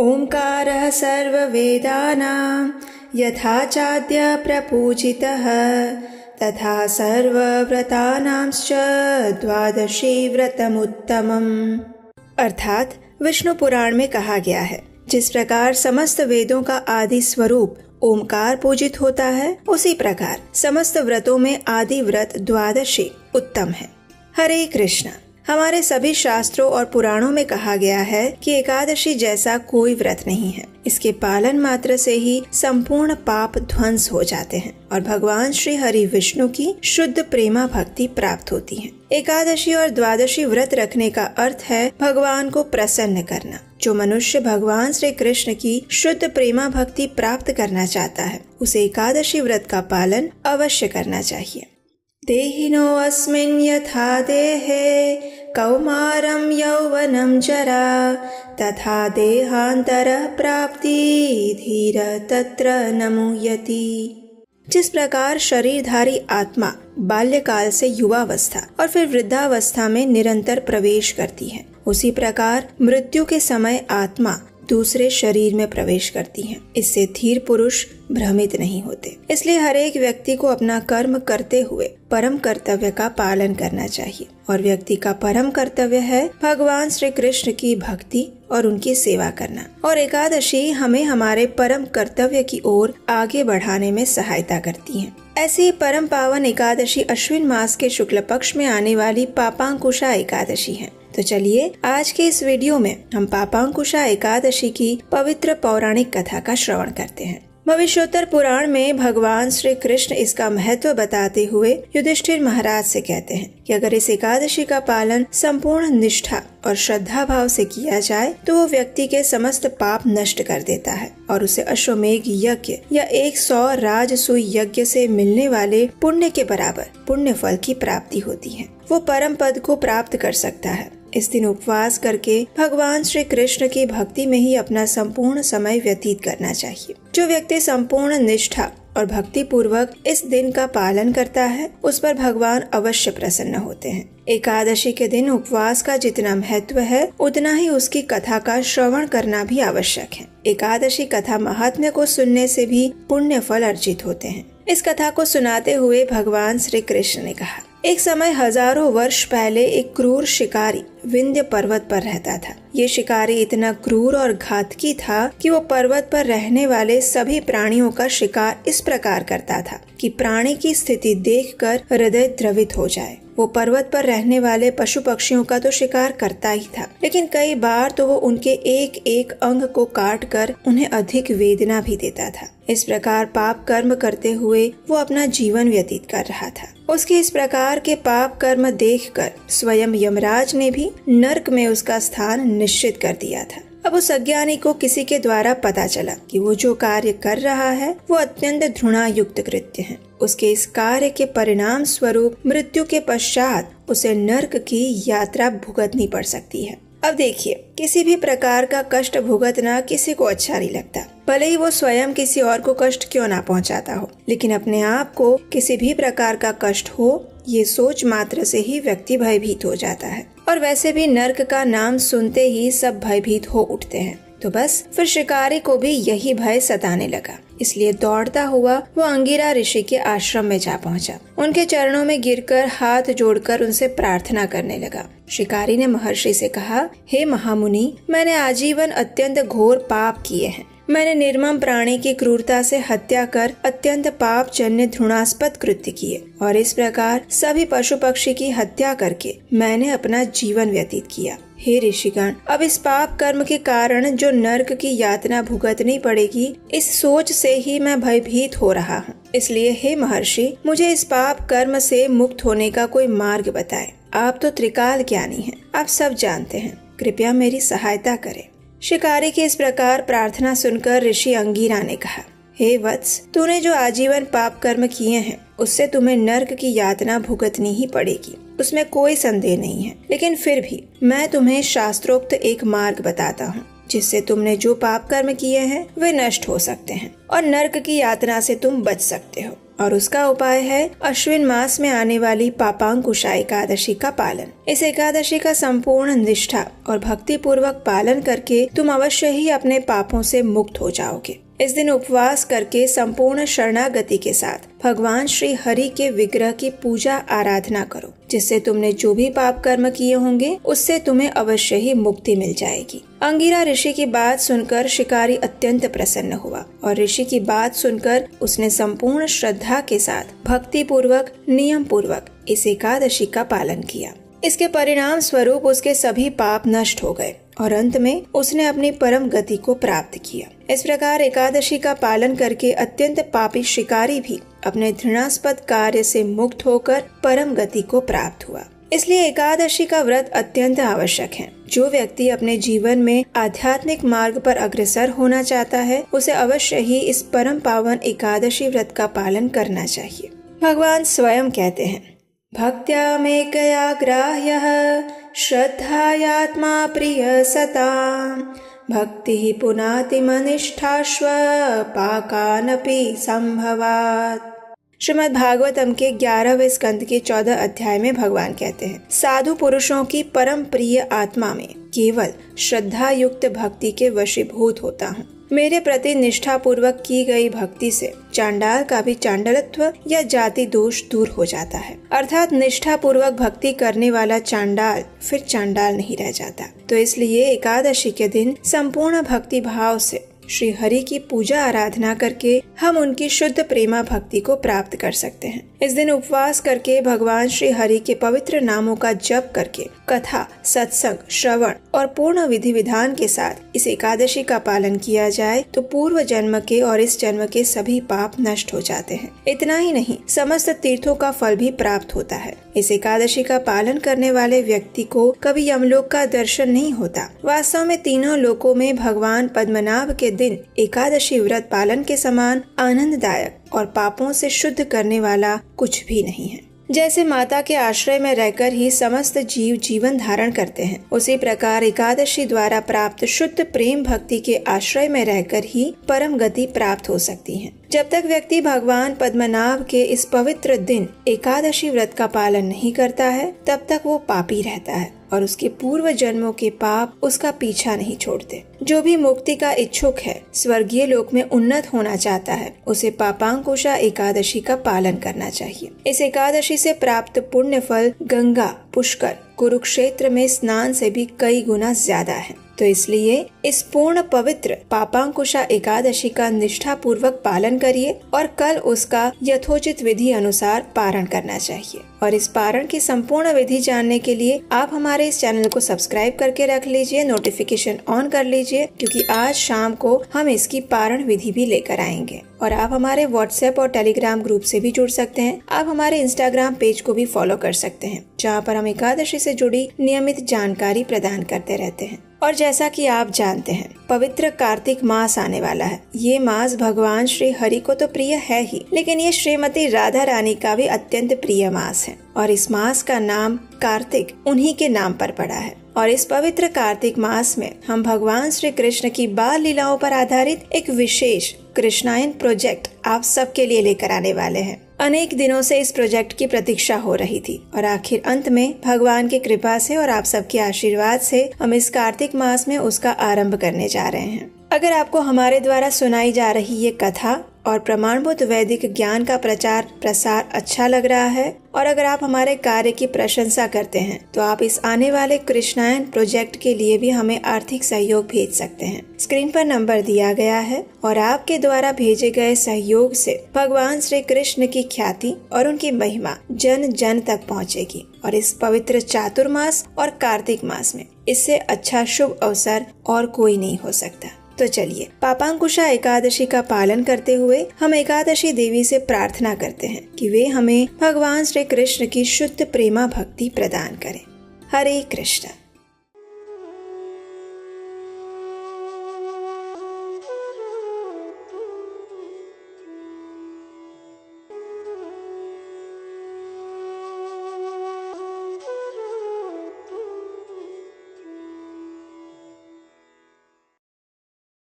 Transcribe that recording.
ओंकारः सर्ववेदानां यथा चाद्य प्रपूजितः तथा सर्वव्रतानांश्च द्वादशी व्रतमुत्तमम्। अर्थात विष्णु पुराण में कहा गया है, जिस प्रकार समस्त वेदों का आदि स्वरूप ओमकार पूजित होता है, उसी प्रकार समस्त व्रतों में आदि व्रत द्वादशी उत्तम है। हरे कृष्ण। हमारे सभी शास्त्रों और पुराणों में कहा गया है कि एकादशी जैसा कोई व्रत नहीं है। इसके पालन मात्र से ही संपूर्ण पाप ध्वंस हो जाते हैं और भगवान श्री हरि विष्णु की शुद्ध प्रेमा भक्ति प्राप्त होती है। एकादशी और द्वादशी व्रत रखने का अर्थ है भगवान को प्रसन्न करना। जो मनुष्य भगवान श्री कृष्ण की शुद्ध प्रेमा भक्ति प्राप्त करना चाहता है, उसे एकादशी व्रत का पालन अवश्य करना चाहिए। देहिनो अस्मिन् यथा देहे कौमारं यौवनं जरा तथा देहांतरः प्राप्ति धीर तत्र न मुह्यति। जिस प्रकार शरीरधारी आत्मा बाल्यकाल से युवावस्था और फिर वृद्धावस्था में निरंतर प्रवेश करती है, उसी प्रकार मृत्यु के समय आत्मा दूसरे शरीर में प्रवेश करती है। इससे धीर पुरुष भ्रमित नहीं होते। इसलिए हर एक व्यक्ति को अपना कर्म करते हुए परम कर्तव्य का पालन करना चाहिए और व्यक्ति का परम कर्तव्य है भगवान श्री कृष्ण की भक्ति और उनकी सेवा करना। और एकादशी हमें हमारे परम कर्तव्य की ओर आगे बढ़ाने में सहायता करती है। ऐसी परम पावन एकादशी अश्विन मास के शुक्ल पक्ष में आने वाली पापांकुशा एकादशी है। तो चलिए आज के इस वीडियो में हम पापांकुशा एकादशी की पवित्र पौराणिक कथा का श्रवण करते हैं। भविष्योत्तर पुराण में भगवान श्री कृष्ण इसका महत्व बताते हुए युधिष्ठिर महाराज से कहते हैं कि अगर इस एकादशी का पालन संपूर्ण निष्ठा और श्रद्धा भाव से किया जाए तो वो व्यक्ति के समस्त पाप नष्ट कर देता है और उसे अश्वमेघ यज्ञ या 100 राजसूय यज्ञ से मिलने वाले पुण्य के बराबर पुण्य फल की प्राप्ति होती है। वो परम पद को प्राप्त कर सकता है। इस दिन उपवास करके भगवान श्री कृष्ण की भक्ति में ही अपना संपूर्ण समय व्यतीत करना चाहिए। जो व्यक्ति संपूर्ण निष्ठा और भक्ति पूर्वक इस दिन का पालन करता है, उस पर भगवान अवश्य प्रसन्न होते हैं। एकादशी के दिन उपवास का जितना महत्व है, उतना ही उसकी कथा का श्रवण करना भी आवश्यक है। एकादशी कथा महात्म्य को सुनने से भी पुण्य फल अर्जित होते हैं। इस कथा को सुनाते हुए भगवान श्री कृष्ण ने कहा, एक समय हजारों वर्ष पहले एक क्रूर शिकारी विंध्य पर्वत पर रहता था। ये शिकारी इतना क्रूर और घातकी था कि वो पर्वत पर रहने वाले सभी प्राणियों का शिकार इस प्रकार करता था कि प्राणी की स्थिति देखकर हृदय द्रवित हो जाए। वो पर्वत पर रहने वाले पशु पक्षियों का तो शिकार करता ही था, लेकिन कई बार तो वो उनके एक एक अंग को काट कर उन्हें अधिक वेदना भी देता था। इस प्रकार पाप कर्म करते हुए वो अपना जीवन व्यतीत कर रहा था। उसके इस प्रकार के पाप कर्म देखकर स्वयं यमराज ने भी नरक में उसका स्थान निश्चित कर दिया था। अब उस अज्ञानी को किसी के द्वारा पता चला कि वो जो कार्य कर रहा है वो अत्यंत घृणायुक्त कृत्य है। उसके इस कार्य के परिणाम स्वरूप मृत्यु के पश्चात उसे नरक की यात्रा भुगतनी पड़ सकती है। अब देखिए, किसी भी प्रकार का कष्ट भुगतना किसी को अच्छा नहीं लगता, भले ही वो स्वयं किसी और को कष्ट क्यों ना पहुंचाता हो। लेकिन अपने आप को किसी भी प्रकार का कष्ट हो, ये सोच मात्र से ही व्यक्ति भयभीत हो जाता है। और वैसे भी नरक का नाम सुनते ही सब भयभीत हो उठते हैं। तो बस फिर शिकारी को भी यही भय सताने लगा। इसलिए दौड़ता हुआ वो अंगिरा ऋषि के आश्रम में जा पहुंचा। उनके चरणों में गिरकर हाथ जोड़कर उनसे प्रार्थना करने लगा। शिकारी ने महर्षि से कहा, हे महामुनि, मैंने आजीवन अत्यंत घोर पाप किए हैं। मैंने निर्मम प्राणी की क्रूरता से हत्या कर अत्यंत पाप जन्य घृणास्पद कृत्य किए और इस प्रकार सभी पशु पक्षी की हत्या करके मैंने अपना जीवन व्यतीत किया। हे ऋषिगण, अब इस पाप कर्म के कारण जो नरक की यातना भुगतनी पड़ेगी, इस सोच से ही मैं भयभीत हो रहा हूँ। इसलिए हे महर्षि, मुझे इस पाप कर्म से मुक्त होने का कोई मार्ग बताएं। आप तो त्रिकाल ज्ञानी हैं, आप सब जानते हैं, कृपया मेरी सहायता करें। शिकारी की इस प्रकार प्रार्थना सुनकर ऋषि अंगिरा ने कहा, हे वत्स, तूने जो आजीवन पाप कर्म किए हैं उससे तुम्हें नरक की यातना भुगतनी ही पड़ेगी, उसमें कोई संदेह नहीं है। लेकिन फिर भी मैं तुम्हें शास्त्रोक्त एक मार्ग बताता हूँ, जिससे तुमने जो पाप कर्म किए हैं वे नष्ट हो सकते हैं और नरक की यातना से तुम बच सकते हो। और उसका उपाय है अश्विन मास में आने वाली पापांकुशा एकादशी का पालन। इस एकादशी का संपूर्ण निष्ठा और भक्ति पूर्वक पालन करके तुम अवश्य ही अपने पापों से मुक्त हो जाओगे। इस दिन उपवास करके संपूर्ण शरणागति के साथ भगवान श्री हरि के विग्रह की पूजा आराधना करो, जिससे तुमने जो भी पाप कर्म किए होंगे उससे तुम्हें अवश्य ही मुक्ति मिल जाएगी। अंगिरा ऋषि की बात सुनकर शिकारी अत्यंत प्रसन्न हुआ और ऋषि की बात सुनकर उसने संपूर्ण श्रद्धा के साथ भक्ति पूर्वक नियम पूर्वक इस एकादशी का पालन किया। इसके परिणाम स्वरूप उसके सभी पाप नष्ट हो गए और अंत में उसने अपनी परम गति को प्राप्त किया। इस प्रकार एकादशी का पालन करके अत्यंत पापी शिकारी भी अपने घृणास्पद कार्य से मुक्त होकर परम गति को प्राप्त हुआ। इसलिए एकादशी का व्रत अत्यंत आवश्यक है। जो व्यक्ति अपने जीवन में आध्यात्मिक मार्ग पर अग्रसर होना चाहता है उसे अवश्य ही इस परम पावन एकादशी व्रत का पालन करना चाहिए। भगवान स्वयं कहते हैं, भक्त्या मेकया ग्राह्यः श्रद्धायात्मा प्रिय सताम् भक्ति पुनाति मनिष्ठाश्व पाकानपि संभवात्। श्रीमद् भागवतम के 11वें स्कंद के 14 अध्याय में भगवान कहते हैं, साधु पुरुषों की परम प्रिय आत्मा में केवल श्रद्धा युक्त भक्ति के वशीभूत होता हूँ। मेरे प्रति निष्ठा पूर्वक की गई भक्ति से चांडाल का भी चांडलत्व या जाति दोष दूर हो जाता है। अर्थात निष्ठा पूर्वक भक्ति करने वाला चांडाल फिर चांडाल नहीं रह जाता। तो इसलिए एकादशी के दिन संपूर्ण भक्ति भाव से श्री हरि की पूजा आराधना करके हम उनकी शुद्ध प्रेमा भक्ति को प्राप्त कर सकते हैं। इस दिन उपवास करके भगवान श्री हरि के पवित्र नामों का जप करके कथा, सत्संग, श्रवण और पूर्ण विधि विधान के साथ इस एकादशी का पालन किया जाए तो पूर्व जन्म के और इस जन्म के सभी पाप नष्ट हो जाते हैं। इतना ही नहीं, समस्त तीर्थों का फल भी प्राप्त होता है। इस एकादशी का पालन करने वाले व्यक्ति को कभी यमलोक का दर्शन नहीं होता। वास्तव में तीनों लोकों में भगवान पद्मनाभ के दिन एकादशी व्रत पालन के समान आनंददायक और पापों से शुद्ध करने वाला कुछ भी नहीं है। जैसे माता के आश्रय में रहकर ही समस्त जीव जीवन धारण करते हैं, उसी प्रकार एकादशी द्वारा प्राप्त शुद्ध प्रेम भक्ति के आश्रय में रहकर ही परम गति प्राप्त हो सकती है। जब तक व्यक्ति भगवान पद्मनाभ के इस पवित्र दिन एकादशी व्रत का पालन नहीं करता है तब तक वो पापी रहता है और उसके पूर्व जन्मों के पाप उसका पीछा नहीं छोड़ते। जो भी मुक्ति का इच्छुक है, स्वर्गीय लोक में उन्नत होना चाहता है, उसे पापांकुशा एकादशी का पालन करना चाहिए। इस एकादशी से प्राप्त पुण्य फल गंगा, पुष्कर, कुरुक्षेत्र में स्नान से भी कई गुना ज्यादा है। तो इसलिए इस पूर्ण पवित्र पापांकुशा एकादशी का निष्ठा पूर्वक पालन करिए और कल उसका यथोचित विधि अनुसार पारण करना चाहिए। और इस पारण की संपूर्ण विधि जानने के लिए आप हमारे इस चैनल को सब्सक्राइब करके रख लीजिए, नोटिफिकेशन ऑन कर लीजिए, क्योंकि आज शाम को हम इसकी पारण विधि भी लेकर आएंगे। और आप हमारे व्हाट्सएप और टेलीग्राम ग्रुप से भी जुड़ सकते हैं। आप हमारे इंस्टाग्राम पेज को भी फॉलो कर सकते हैं, जहाँ पर हम एकादशी से जुड़ी नियमित जानकारी प्रदान करते रहते हैं। और जैसा कि आप जानते हैं, पवित्र कार्तिक मास आने वाला है। ये मास भगवान श्री हरि को तो प्रिय है ही, लेकिन ये श्रीमती राधा रानी का भी अत्यंत प्रिय मास है। और इस मास का नाम कार्तिक उन्हीं के नाम पर पड़ा है। और इस पवित्र कार्तिक मास में हम भगवान श्री कृष्ण की बाल लीलाओं पर आधारित एक विशेष कृष्णायन प्रोजेक्ट आप सबके लिए लेकर आने वाले हैं। अनेक दिनों से इस प्रोजेक्ट की प्रतीक्षा हो रही थी और आखिर अंत में भगवान की कृपा से और आप सबके आशीर्वाद से हम इस कार्तिक मास में उसका आरंभ करने जा रहे हैं। अगर आपको हमारे द्वारा सुनाई जा रही ये कथा और प्रमाणभूत वैदिक ज्ञान का प्रचार प्रसार अच्छा लग रहा है और अगर आप हमारे कार्य की प्रशंसा करते हैं तो आप इस आने वाले कृष्णायन प्रोजेक्ट के लिए भी हमें आर्थिक सहयोग भेज सकते हैं। स्क्रीन पर नंबर दिया गया है और आपके द्वारा भेजे गए सहयोग से भगवान श्री कृष्ण की ख्याति और उनकी महिमा जन जन तक पहुंचेगी। और इस पवित्र चातुर्मास और कार्तिक मास में इससे अच्छा शुभ अवसर और कोई नहीं हो सकता। तो चलिए पापांकुशा एकादशी का पालन करते हुए हम एकादशी देवी से प्रार्थना करते हैं कि वे हमें भगवान श्री कृष्ण की शुद्ध प्रेमा भक्ति प्रदान करें। हरे कृष्ण।